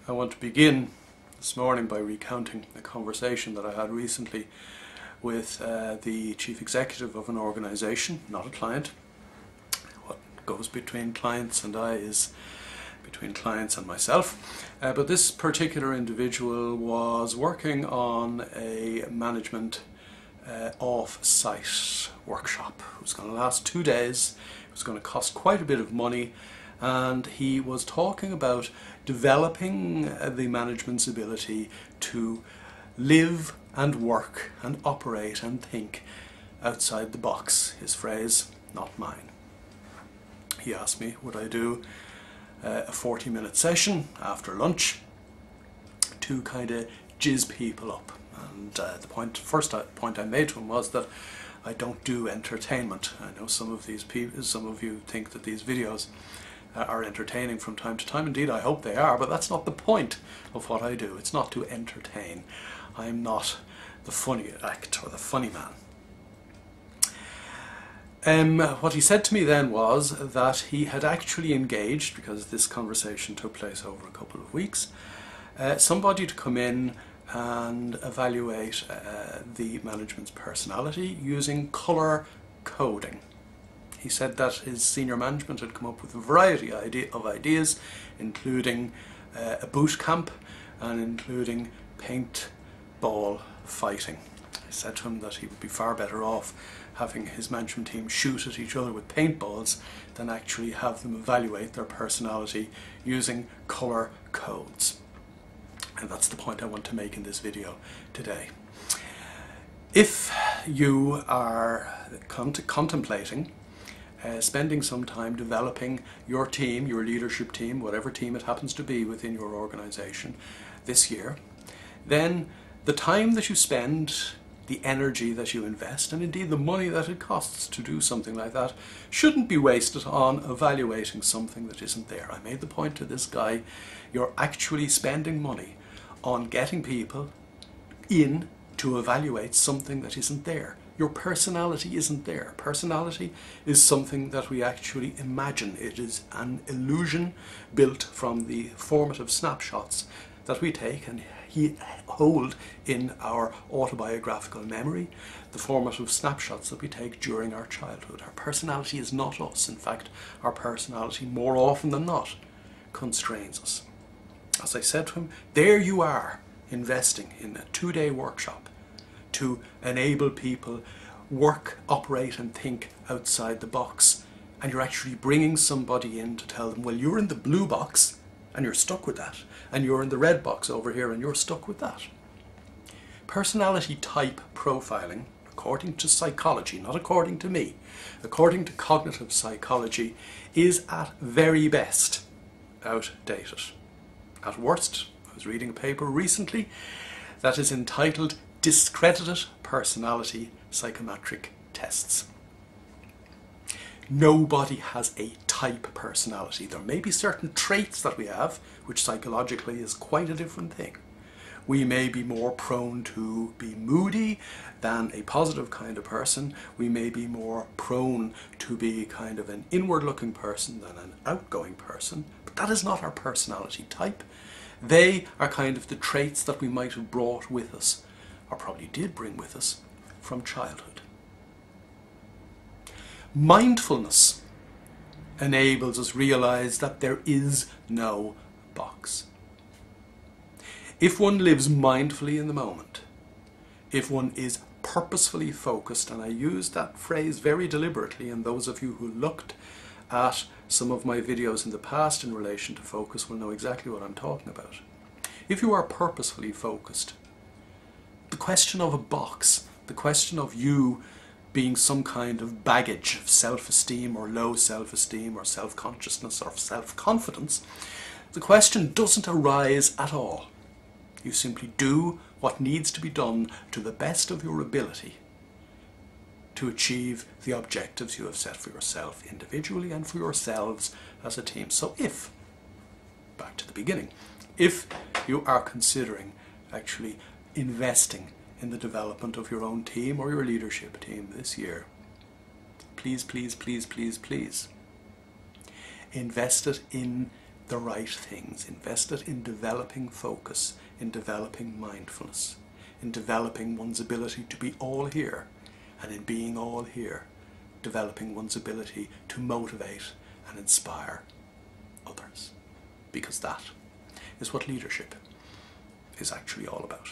I want to begin this morning by recounting a conversation that I had recently with the chief executive of an organisation, not a client. What goes between clients and I is between clients and myself. But this particular individual was working on a management off-site workshop. It was going to last 2 days. It was going to cost quite a bit of money, and he was talking about developing the management's ability to live and work and operate and think outside the box. His phrase, not mine. He asked me would I do a 40-minute session after lunch to kind of jizz people up. And the first point I made to him was that I don't do entertainment. I know some of you think that these videos are entertaining from time to time. Indeed, I hope they are, but that's not the point of what I do. It's not to entertain. I'm not the funny act or the funny man. What he said to me then was that he had actually engaged, because this conversation took place over a couple of weeks, somebody to come in and evaluate the management's personality using colour coding. He said that his senior management had come up with a variety of ideas, including a boot camp and including paintball fighting. I said to him that he would be far better off having his management team shoot at each other with paintballs than actually have them evaluate their personality using colour codes. And that's the point I want to make in this video today. If you are contemplating spending some time developing your team, your leadership team, whatever team it happens to be within your organisation this year, then the time that you spend, the energy that you invest, and indeed the money that it costs to do something like that shouldn't be wasted on evaluating something that isn't there. I made the point to this guy, you're actually spending money on getting people in to evaluate something that isn't there. Your personality isn't there. Personality is something that we actually imagine. It is an illusion built from the formative snapshots that we take and hold in our autobiographical memory, the formative snapshots that we take during our childhood. Our personality is not us. In fact, our personality more often than not constrains us. As I said to him, there you are investing in a 2-day workshop to enable people work, operate and think outside the box, and you're actually bringing somebody in to tell them, well, you're in the blue box and you're stuck with that, and you're in the red box over here and you're stuck with that. Personality type profiling, according to psychology, not according to me, according to cognitive psychology, is at very best outdated. At worst, I was reading a paper recently that is entitled Discredited Personality Psychometric Tests. Nobody has a type personality. There may be certain traits that we have, which psychologically is quite a different thing. We may be more prone to be moody than a positive kind of person. We may be more prone to be kind of an inward-looking person than an outgoing person. But that is not our personality type. They are kind of the traits that we might have brought with us, or probably did bring with us, from childhood. Mindfulness enables us realize that there is no box. If one lives mindfully in the moment, if one is purposefully focused, and I use that phrase very deliberately, and those of you who looked at some of my videos in the past in relation to focus will know exactly what I'm talking about. If you are purposefully focused, the question of a box, the question of you being some kind of baggage of self-esteem or low self-esteem or self-consciousness or self-confidence, the question doesn't arise at all. You simply do what needs to be done to the best of your ability to achieve the objectives you have set for yourself individually and for yourselves as a team. So if, back to the beginning, if you are considering actually investing in the development of your own team or your leadership team this year, please, please, please, please, please invest it in the right things. Invest it in developing focus, in developing mindfulness, in developing one's ability to be all here, and in being all here, developing one's ability to motivate and inspire others. Because that is what leadership is actually all about.